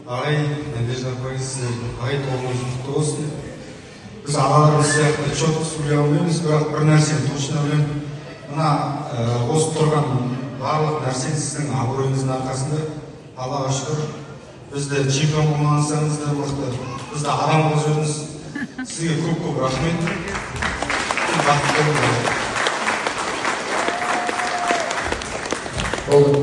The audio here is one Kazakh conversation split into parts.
Ағай, Надежда апай, сіздердің ағай толығыңыз құтты болсын. Біз ағаларымыз сияқты четко сөйлей алмаймыз, бірақ бір нәрсені точно білемін. Мына осы тұрған барлық нәрсе сіздің абыройыңыздың арқасында. Аллаға шүкір, бізді чемпион болмаңыздарыңыз да мықты. Бізді адам қылып жүрдіңіз. Сізге көп рахмет. Бақытты болыңыздар. Болды.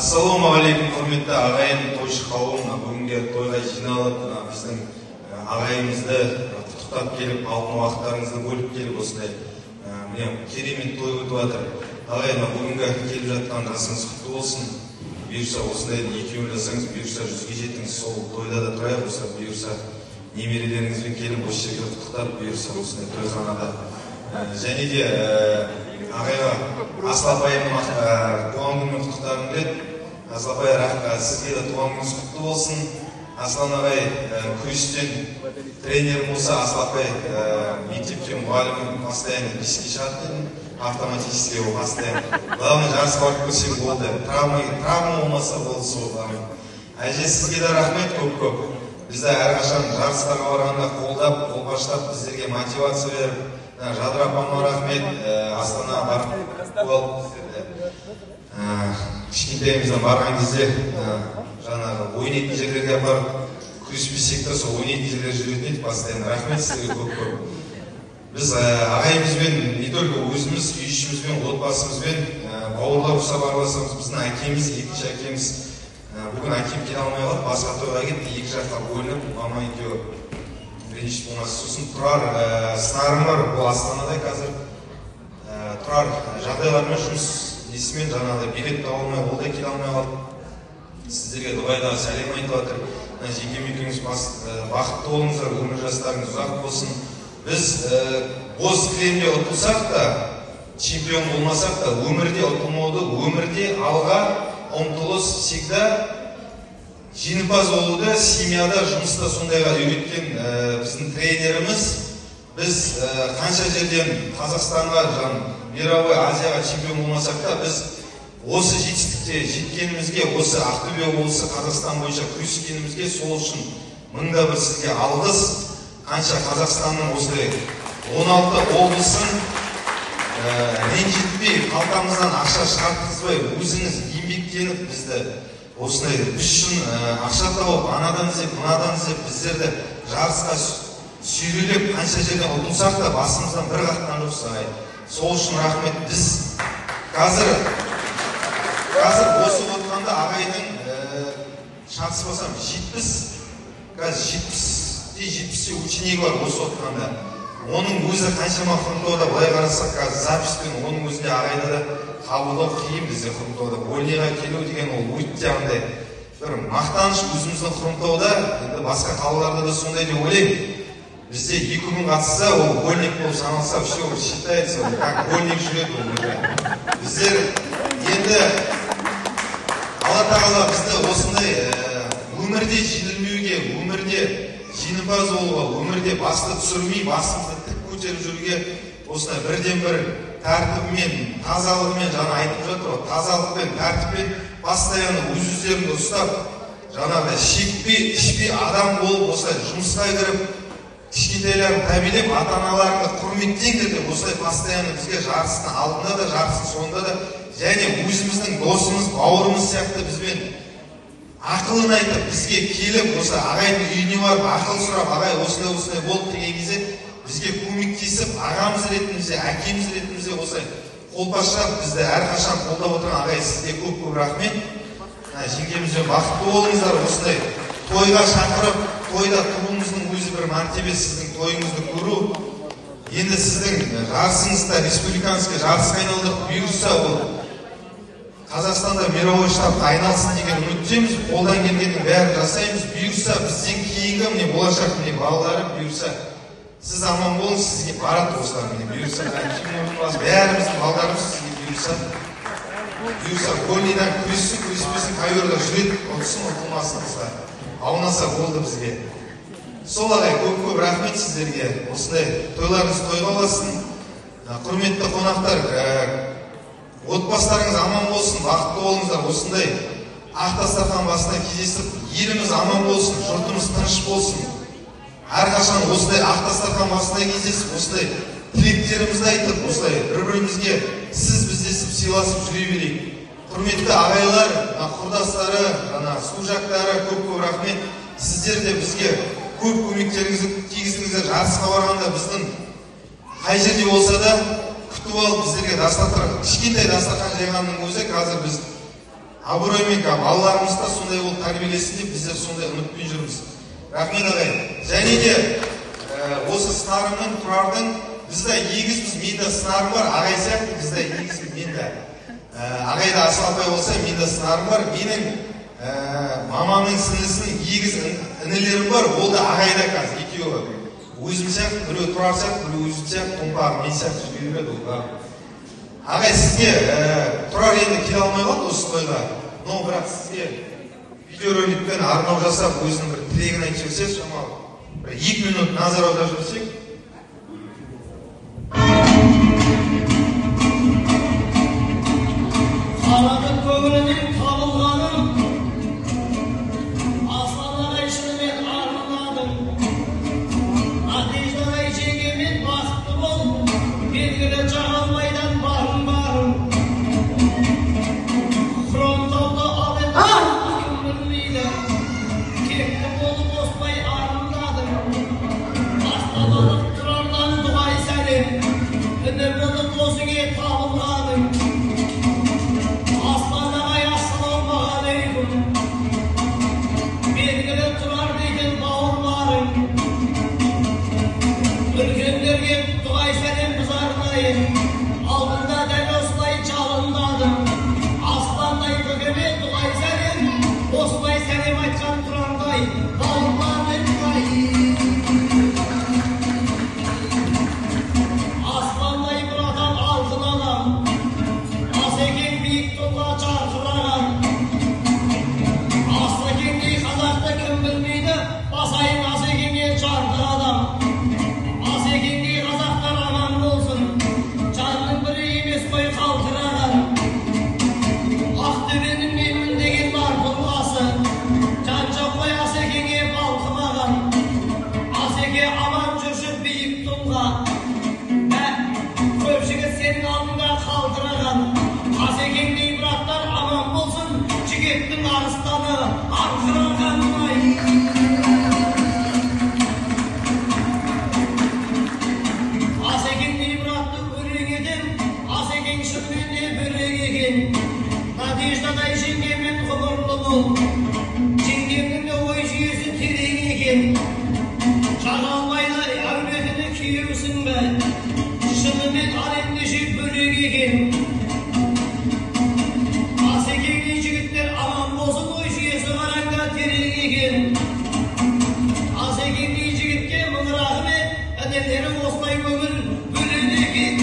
Ассалаумағалейкум, құрметті ағайын, тойшы қауым. Бүгінгі тойға жиналып, біздің ағайымызды құттықтап келіп, алтын уақыттарыңызды бөліп келіп, осындай керемет той өтіп жатыр. Ағайын, бүгінгі келіп жатқан жасыңыз құтты болсын. Бұйырса осындай екеуін жасаңыз, бұйырса 100-ге жетіңіз, сол тойда да тұрайық, бұйырса немерелеріңізбен келіп осы жерге құттықтап, бұйырса осындай тойханада. Және де ағайға Асыл апайымның туған күнімен құттықтағым келеді. Асыл апай, сізге де туған күніңіз құтты болсын. Аслан ағай күрестен тренер болса, Асыл апай мектепте мұғалімі постоянно беске шығады, автоматически ол постоянно. Главное, жарысқа барып көрсем болды. Травма болмаса болды сол. Әже, сізге де рахмет көп. Бізді әрқашан жарыстарға барғанда қолдап, қолпаштап, біздерге мотивация беріп, Жадыр апама рахмет, Астана барып болып, кішкентайымыздан барған кезде жаңағы ойнайтын жерлерге барып, күреспесек те сол ойнайтын жерлер жүретін еді, постоянно рахмет сіздерге көп. Біз ағайымызбен, не только өзіміз, үй ішімізбен, отбасымызбен бауырлар ұқсап араласамыз. Біздің әкеміз, екінші әкеміз бүгін әкем келе алмай қалып, басқа тойға кетті, екі жаққа бөлініп, мама екеуі ренжіп болмас. Сосын Тұрар сыңарым бар, ол Астанада қазір. Тұрар жағдайлармен жұмыс несімен жаңағыдай билет таба алмай, ол да келе алмай қалып. Сіздерге Дубайдағы сәлем айтып жатыр. Жеңгем екеуіңіз бақытты болыңыздар, өмір жастарыңыз ұзақ болсын. Біз боз кілемде ұтылсақ та, чемпион болмасақ та, өмірде ұтылмауды, өмірде алға ұмтылыс всегда жеңімпаз болуды семьяда, жұмыста сондайға үйреткен біздің тренеріміз. Біз қанша жерден Қазақстанға, мировой Азияға чемпион болмасақ та, біз осы жетістікте жеткенімізге, осы Ақтөбе облысы Қазақстан бойынша күрескенімізге, сол үшін мыңда бір сізге алғыс. Қанша Қазақстанның осылай 16 облысын ренжітпей, қалтамыздан ақша шығартқызбай, өзіңіз еңбектеніп бізді осындай біз үшін ақша тауып, анадан іздеп, мынадан іздеп, біздерді жарысқа сүйрелеп, қанша жерден ұтылсақ та басымыздан бір қаққан жоқсыз. Сол үшін рахмет. Біз қазір осы отқанда ағайдың шатыспасам 70 ученики бар осы отқанда. Оның өзі қаншама Хромтауда, былай қарасақ, қазір записпен оның өзінде ағайда да қабылдау қиын бізде Хромтауда. Вольныйға келу деген ол өте андай бір мақтаныш өзіміздің Хромтауда, енді басқа қалаларда да сондай деп ойлаймын. Бізде 2 күн қатысса, ол вольник болып саналса, все считается, как вольник жүреді ол. Біздер енді Алла тағала бізді осындай өмірде жеңілмеуге, өмірде жеңімпаз болуға, өмірде басты түсірмей, басымызды тік көтеріп жүруге осындай бірден-бір тәртібімен, тазалығымен, жаңа айтып жатыр, тазалықпен, тәртіппен постоянно өз-өздеріңді ұстап, жаңағы шекпей, ішпей адам болып, осылай жұмысқа кіріп, кішкентайларын тәрбиелеп, ата-аналарыңды құрметтеңдер деп, осылай постоянно бізге жарыстың алдында да, жарыстың соңында да, және өзіміздің досымыз, бауырымыз сияқты бізбен ақылын айтып, бізге келіп, осы ағайдың үйіне барып, ақыл сұрап, ағай осындай болды деген кезде бізге көмектесіп, ағамыз ретімізде, әкеміз ретімізде осылай қолпаштап, бізді әрқашан қолдап отырған ағай, сізге көп рахмет. Жеңгемізбен бақытты болыңыздар, осындай тойға шақырып, тойда тұруыңыздың өзі бір мәртебе, сіздің тойыңызды көру. Енді сіздің жарысыңызда республиканский жарысқа айналдырып, бұйырса ол Қазақстанда мировой штабқа айналсын деген үміттеміз. Қолдан келгеннің бәрін жасаймыз. Бұйырса бізден кейінгі міне болашақ міне балалары бұйырса сіз аман болыңыз, сізге барады осылар міне бұйырса бәріміздің балаларымыз сізге бұйырса вольныйдан күреспесін, коверда жүреді, ұтсын, ұтылмасын, аунаса болды бізге. Солай көп рахмет сіздерге. Осындай тойларыңыз тойға болсын. Құрметті қонақтар, отбасыларыңыз аман болсын, бақытты болыңыздар. Осындай ақ дастархан басына кездесіп, еліміз аман болсын, жұртымыз тыныш болсын. Әрқашан осындай ақ дастархан басына кездесіп, осындай тілектерімізді айтып, осылай бір-бірімізге сіз біздесіп, сыйласып жүре берейік. Құрметті ағайлар, құрдастары, су жақтары, көп рахмет. Сіздер де бізге көп көмектеріңізді тигіздіңіздер. Жарысқа барғанда біздің қай жерде болса да күтіп алып біздерге дастархан, кішкентай дастархан жайғанның өзі қазір біз абыроймен балаларымыз да сондай болып тәрбиелесін деп біздер сондай үмітпен жүрміз. Рахмет ағай. Және де осы сынарымның Тұрардың бізде егізбіз, менде сынарым бар, ағай сияқты бізде егізбіз, менде. Ағайда Асыл апай болса, менде сынарым бар. Менің мамамның сіңлісінің егіз інілерім бар, ол да ағайда қазір екеуі. Өзім сияқты, біреу Тұрар сияқты, біреу өзім сияқты, томпағы мен сияқты жүре береді ол. Ағай, сізге Тұрар енді келе алмай қалды осы тойға. Но бірақ сізге видеороликпен арнау жасап, өзінің бір тілегін айтып жіберсек, шамалы бір 2 минут назар аударып жіберсек. Қаланың көңілінен табылғаным, Аслан ағай шынымен армандадым. Надежда жеңгемен бақытты бол, белгілі Жағалбайдан барым. Хромтауды алып кім білмейді, кекті болып оспай армандадым. Басталалық Тұрардан дұғай сәлем, іні болып досыңе табылғаным. Аслан ағай ассалаумағалейкум, белгілі Тұрар дейтін бауырларым. Үлкендерге дұғай сәлем біз арнайын, алдында дәл осылай жалындадым. Асландай көкеме дұғай сәлем, осылай сәлем айтқан Тұрардай бауырларым қай. Асландай бір адам алтын адам, Асекең биік тұлға жарқыраған. Асекеңдей қазақты кім білмейді, басайын Асекеңе жарты адам. Асекеңдей қазақтар аман болсын, жанның бірі емес қой қалтыраған. Ақтөбенің менмін деген бар тұлғасы, жан жоқ қой Асекеңе балқымаған. Асеке аман жүрші биік тұлға, көп жігіт сенің алдыңда қалтыраған. Асекеңдей бірақтар аман болсын, жігіттің арыстаны арқыраған ай. Асекеңдей бірақты өлең едім, Асекең шынымен де бөлек екен. Надеждадай жеңгемен ғұмырлы бол, жеңгемнің де ой жүйесі терең екен. Жағалбайлар әулетіні күйеусің бе, шынымен әлемдеше бөлек екен. Асекеңдей жігіттер аман болсын, ой жүйесі қараңда терең екен. Асекеңдей жігітке мың рахмет, інілері осылай көңіл бөледі екен.